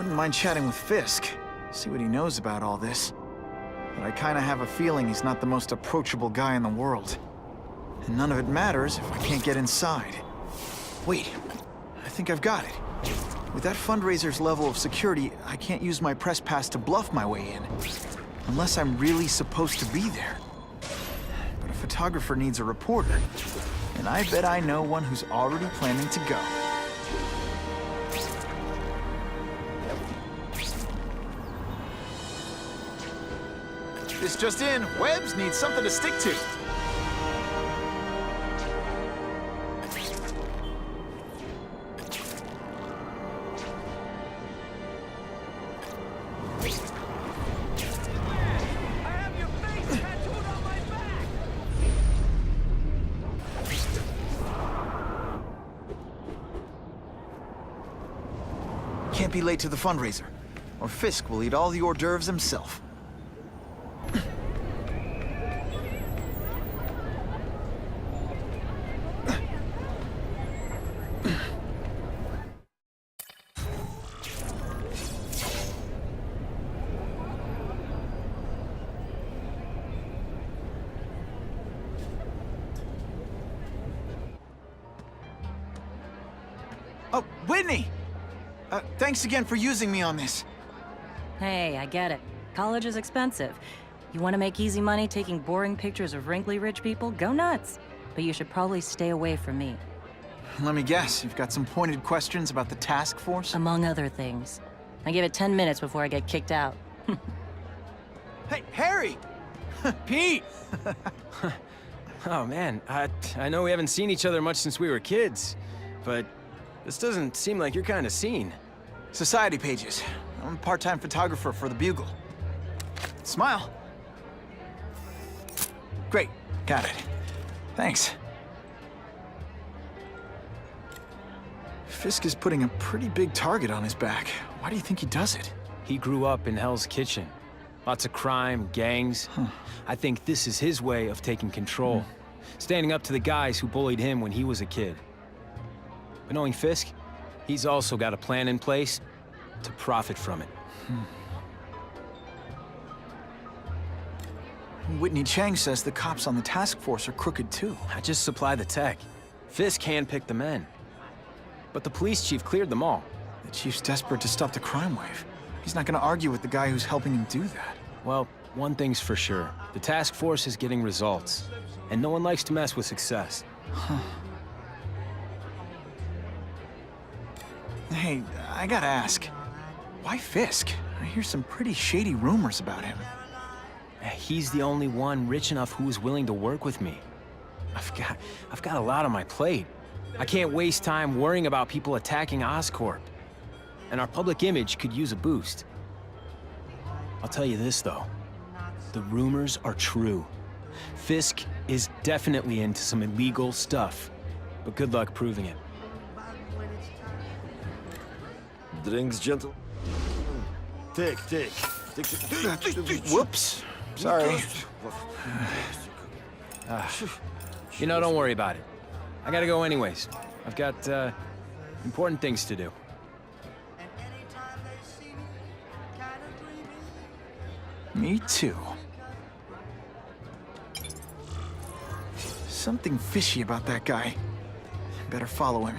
wouldn't mind chatting with Fisk, see what he knows about all this. But I kinda have a feeling he's not the most approachable guy in the world. And none of it matters if I can't get inside. Wait, I think I've got it. With that fundraiser's level of security, I can't use my press pass to bluff my way in. Unless I'm really supposed to be there. But a photographer needs a reporter. And I bet I know one who's already planning to go. This just in, Webbs needs something to stick to. Can't be late to the fundraiser, or Fisk will eat all the hors d'oeuvres himself. Oh, Whitney! Thanks again for using me on this. Hey, I get it. College is expensive. You want to make easy money taking boring pictures of wrinkly rich people? Go nuts. But you should probably stay away from me. Let me guess, you've got some pointed questions about the task force? Among other things. I give it 10 minutes before I get kicked out. Hey, Harry! Pete! Oh man, I know we haven't seen each other much since we were kids, but this doesn't seem like your kind of scene. Society pages. I'm a part-time photographer for the Bugle. Smile. Great, got it. Thanks. Fisk is putting a pretty big target on his back. Why do you think he does it? He grew up in Hell's Kitchen. Lots of crime, gangs. I think this is his way of taking control. Standing up to the guys who bullied him when he was a kid. But knowing Fisk, he's also got a plan in place to profit from it. Whitney Chang says the cops on the task force are crooked too. I just supply the tech. Fisk handpicked the men. But the police chief cleared them all. The chief's desperate to stop the crime wave. He's not gonna argue with the guy who's helping him do that. Well, one thing's for sure. The task force is getting results. And no one likes to mess with success. Hey, I gotta ask, why Fisk? I hear some pretty shady rumors about him. He's the only one rich enough who is willing to work with me. I've got a lot on my plate. I can't waste time worrying about people attacking Oscorp. And our public image could use a boost. I'll tell you this, though. The rumors are true. Fisk is definitely into some illegal stuff. But good luck proving it. Drinks, gentle. Take. Whoops. Sorry. You know, don't worry about it. I gotta go anyways. I've got, important things to do. Me too. Something fishy about that guy. Better follow him.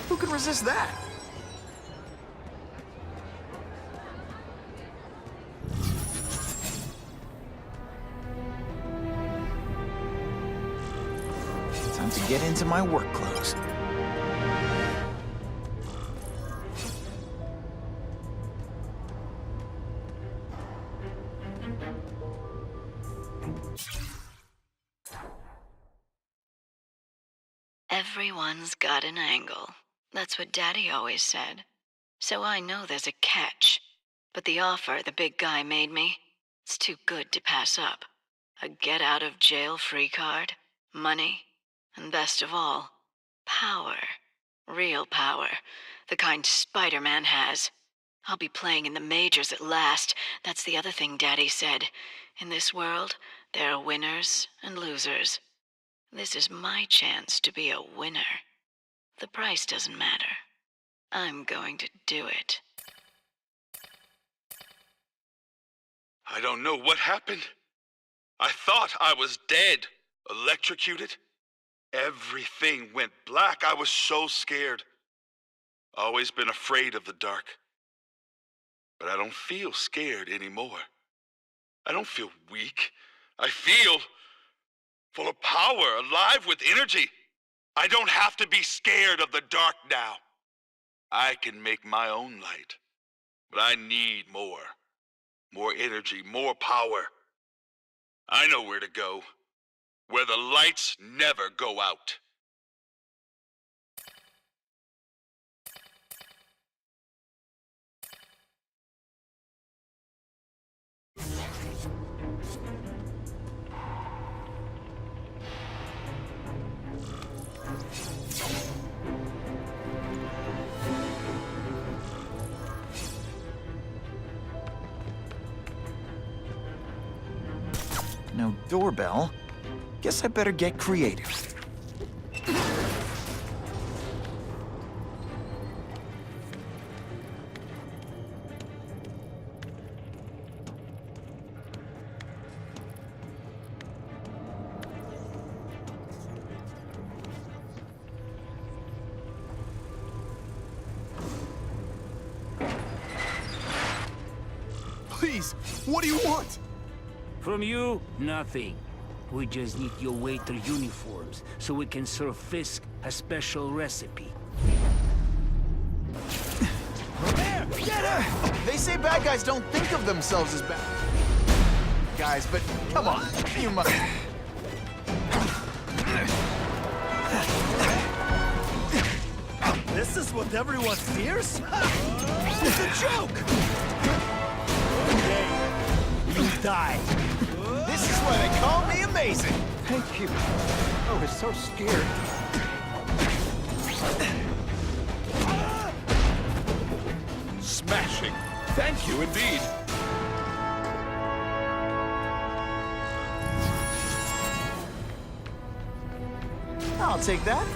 Who could resist that? Time to get into my work clothes. Everyone's got an angle. That's what Daddy always said. So I know there's a catch. But the offer the big guy made me, it's too good to pass up. A get-out-of-jail-free card, money, and best of all, power. Real power. The kind Spider-Man has. I'll be playing in the majors at last. That's the other thing Daddy said. In this world, there are winners and losers. This is my chance to be a winner. The price doesn't matter. I'm going to do it. I don't know what happened. I thought I was dead, electrocuted. Everything went black. I was so scared. Always been afraid of the dark. But I don't feel scared anymore. I don't feel weak. I feel full of power, alive with energy. I don't have to be scared of the dark now. I can make my own light. But I need more. More energy, more power. I know where to go. Where the lights never go out. No doorbell. Guess I better get creative. Please, what do you want? From you, nothing. We just need your waiter uniforms so we can serve Fisk a special recipe. There! Get her! They say bad guys don't think of themselves as bad guys, but come on, you must... This is what everyone fears? It's a joke! Okay, you die. This is why they call me amazing! Thank you. I was so scared. Smashing. Thank you indeed. I'll take that.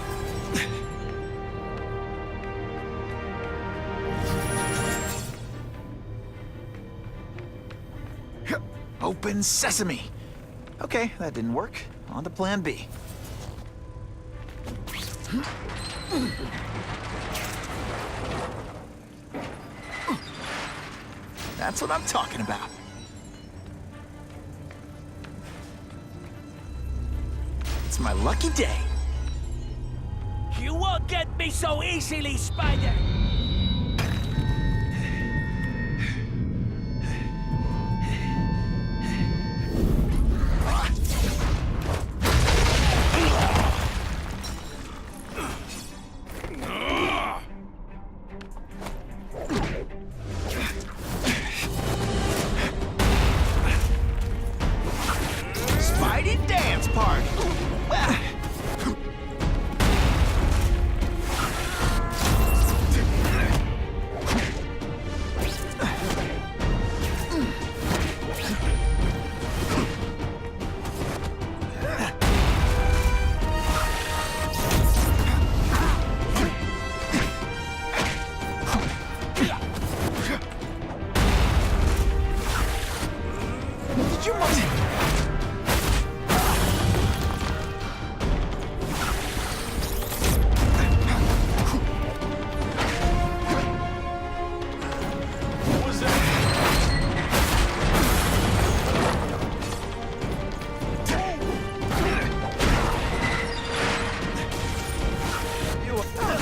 Open sesame. Okay, that didn't work. On to plan B. That's what I'm talking about. It's my lucky day. You won't get me so easily, Spider! Spidey dance party. Did you must...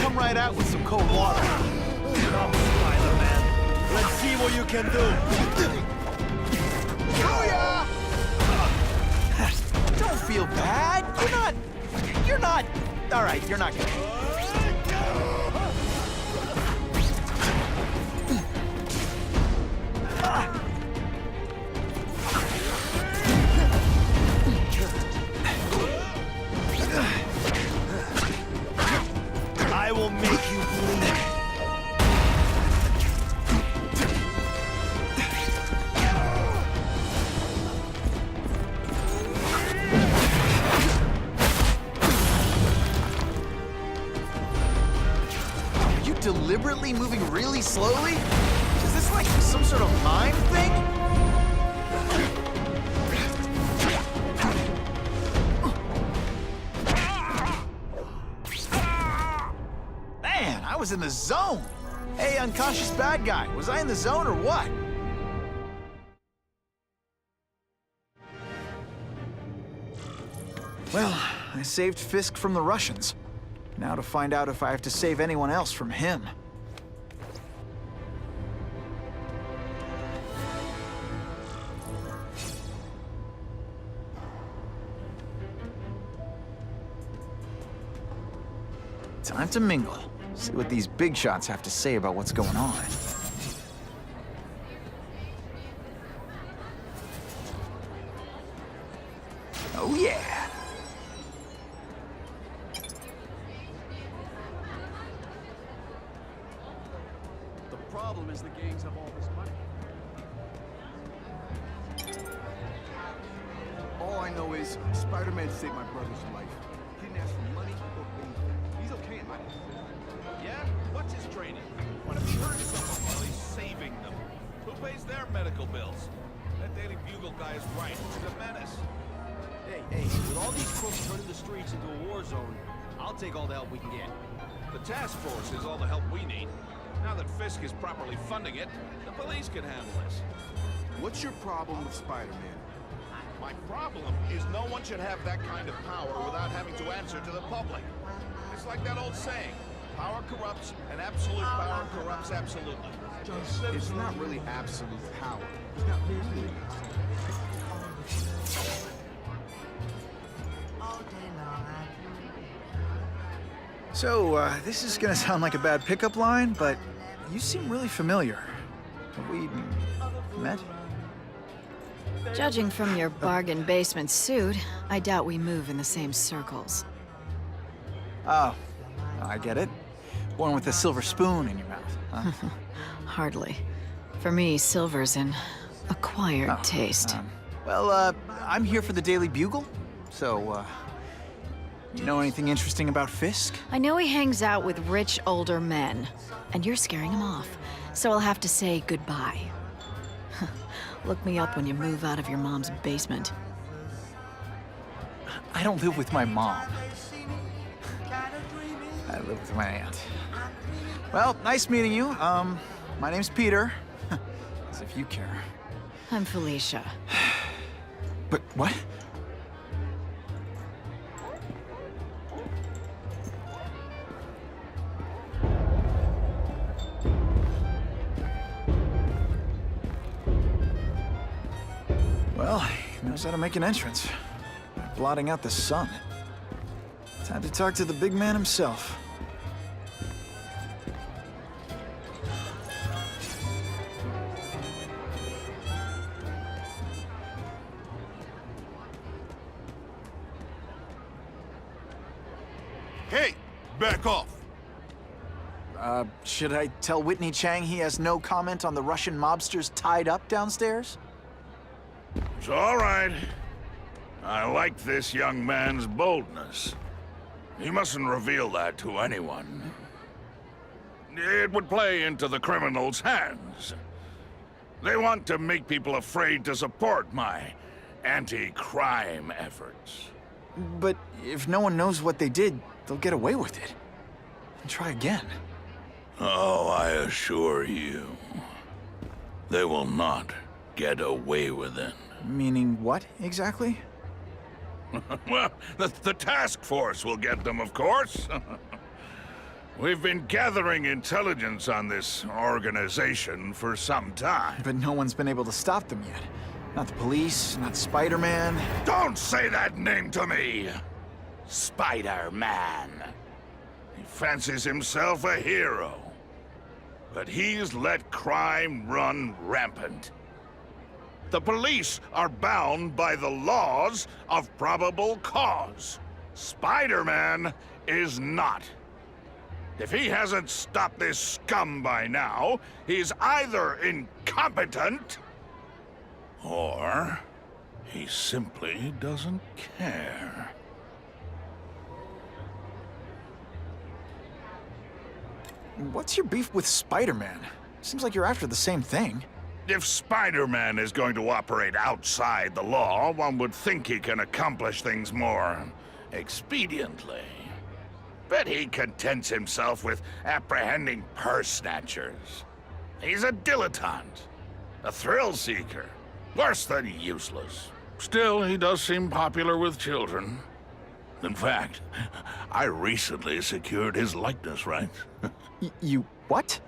Come right out with some cold water. Come, Spider-Man. Let's see what you can do. Booyah! feel bad? You're not... All right, you're not gonna... I will make you bleed. Are you deliberately moving really slowly? Is this like some sort of mime thing? Man, I was in the zone. Hey, unconscious bad guy, was I in the zone or what? Well, I saved Fisk from the Russians. Now to find out if I have to save anyone else from him. Time to mingle. See what these big shots have to say about what's going on. Oh yeah! The problem is the gangs have all this money. All I know is Spider-Man saved my brother's life. He didn't ask for money or anything. He's okay in my eyes. Yeah? What's his training? What if he hurts someone while he's saving them? Who pays their medical bills? That Daily Bugle guy is right. He's a menace. Hey, with all these crooks turning the streets into a war zone, I'll take all the help we can get. The task force is all the help we need. Now that Fisk is properly funding it, the police can handle this. What's your problem with Spider-Man? My problem is no one should have that kind of power without having to answer to the public. It's like that old saying, power corrupts, and absolute power corrupts absolutely. It's not really absolute power. So, this is gonna sound like a bad pickup line, but you seem really familiar. Have we met? Judging from your bargain basement suit, I doubt we move in the same circles. Oh, I get it. One with a silver spoon in your mouth, huh? Hardly. For me, silver's an acquired taste. Well, I'm here for the Daily Bugle, so, you know anything interesting about Fisk? I know he hangs out with rich older men, and you're scaring him off, so I'll have to say goodbye. Look me up when you move out of your mom's basement. I don't live with my mom. I live with my aunt. Well, nice meeting you. My name's Peter. As if you care. I'm Felicia. But what? Well, he knows how to make an entrance. Blotting out the sun. Time to talk to the big man himself. Hey, back off. Should I tell Whitney Chang he has no comment on the Russian mobsters tied up downstairs? It's all right. I like this young man's boldness. He mustn't reveal that to anyone. It would play into the criminals' hands. They want to make people afraid to support my anti-crime efforts. But if no one knows what they did, they'll get away with it. And try again. Oh, I assure you, they will not get away with it. Meaning what, exactly? Well, the task force will get them, of course. We've been gathering intelligence on this organization for some time. But no one's been able to stop them yet. Not the police, not Spider-Man. Don't say that name to me! Spider-Man. He fancies himself a hero. But he's let crime run rampant. The police are bound by the laws of probable cause. Spider-Man is not. If he hasn't stopped this scum by now, he's either incompetent, or he simply doesn't care. What's your beef with Spider-Man? Seems like you're after the same thing. If Spider-Man is going to operate outside the law, one would think he can accomplish things more expediently. But he contents himself with apprehending purse snatchers. He's a dilettante, a thrill seeker, worse than useless. Still, he does seem popular with children. In fact, I recently secured his likeness rights. You what?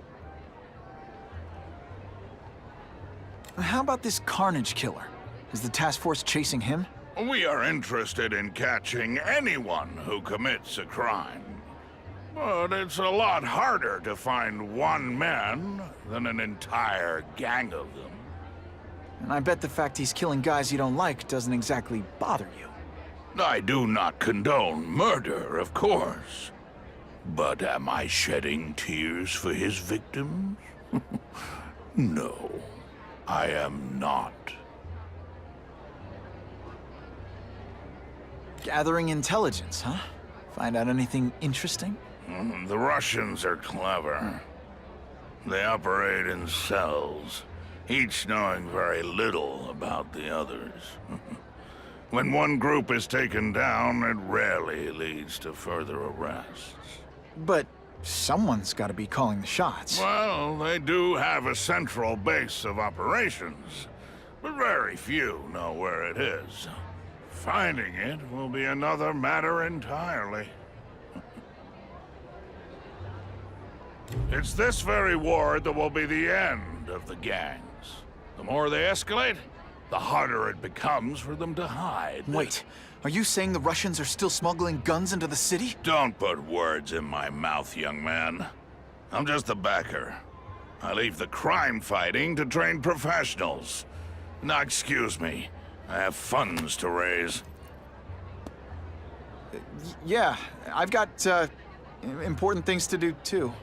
How about this Carnage killer? Is the task force chasing him? We are interested in catching anyone who commits a crime. But it's a lot harder to find one man than an entire gang of them. And I bet the fact he's killing guys you don't like doesn't exactly bother you. I do not condone murder, of course. But am I shedding tears for his victims? No, I am not. Gathering intelligence, huh? Find out anything interesting? The Russians are clever. They operate in cells, each knowing very little about the others. When one group is taken down, it rarely leads to further arrests. But someone's got to be calling the shots. Well, they do have a central base of operations, but very few know where it is. Finding it will be another matter entirely. It's this very war that will be the end of the gangs. The more they escalate, the harder it becomes for them to hide. Wait, are you saying the Russians are still smuggling guns into the city? Don't put words in my mouth, young man. I'm just a backer. I leave the crime fighting to trained professionals. Now, excuse me. I have funds to raise. Yeah, I've got, important things to do, too.